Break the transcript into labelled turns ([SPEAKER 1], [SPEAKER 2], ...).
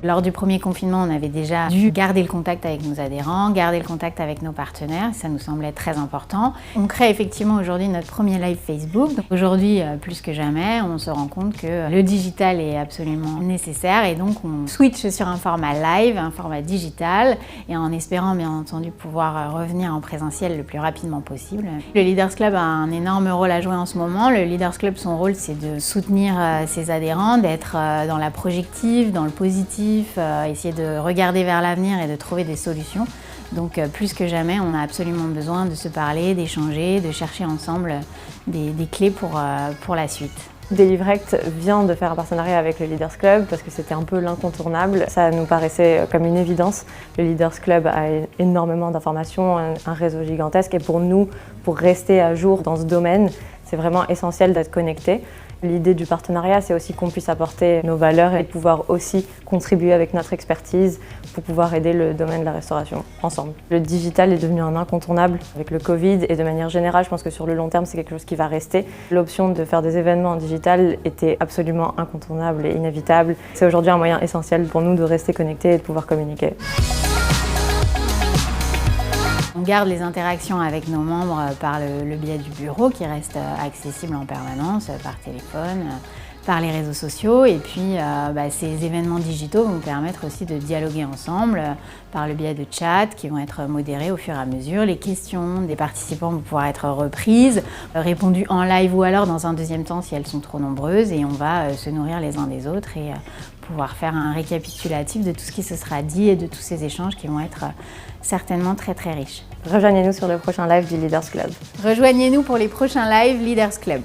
[SPEAKER 1] Lors du premier confinement, on avait déjà dû garder le contact avec nos adhérents, garder le contact avec nos partenaires, ça nous semblait très important. On crée effectivement aujourd'hui notre premier live Facebook. Donc aujourd'hui, plus que jamais, on se rend compte que le digital est absolument nécessaire et donc on switch sur un format live, un format digital et en espérant bien entendu pouvoir revenir en présentiel le plus rapidement possible. Le Leaders Club a un énorme rôle à jouer en ce moment. Le Leaders Club, son rôle, c'est de soutenir ses adhérents, d'être dans la projective, dans le positif, essayer de regarder vers l'avenir et de trouver des solutions. Donc plus que jamais, on a absolument besoin de se parler, d'échanger, de chercher ensemble des clés pour la suite.
[SPEAKER 2] Delivrect vient de faire un partenariat avec le Leaders Club parce que c'était un peu l'incontournable. Ça nous paraissait comme une évidence. Le Leaders Club a énormément d'informations, un réseau gigantesque et pour nous, pour rester à jour dans ce domaine, c'est vraiment essentiel d'être connecté. L'idée du partenariat, c'est aussi qu'on puisse apporter nos valeurs et pouvoir aussi contribuer avec notre expertise pour pouvoir aider le domaine de la restauration ensemble. Le digital est devenu un incontournable avec le Covid et de manière générale, je pense que sur le long terme, c'est quelque chose qui va rester. L'option de faire des événements en digital était absolument incontournable et inévitable. C'est aujourd'hui un moyen essentiel pour nous de rester connectés et de pouvoir communiquer.
[SPEAKER 1] On garde les interactions avec nos membres par le biais du bureau qui reste accessible en permanence, par téléphone, par les réseaux sociaux. Et puis ces événements digitaux vont permettre aussi de dialoguer ensemble par le biais de chats qui vont être modérés au fur et à mesure. Les questions des participants vont pouvoir être reprises, répondues en live ou alors dans un deuxième temps si elles sont trop nombreuses. Et on va se nourrir les uns des autres et pouvoir faire un récapitulatif de tout ce qui se sera dit et de tous ces échanges qui vont être certainement très très riches.
[SPEAKER 2] Rejoignez-nous sur le prochain live du Leaders Club.
[SPEAKER 1] Rejoignez-nous pour les prochains lives Leaders Club.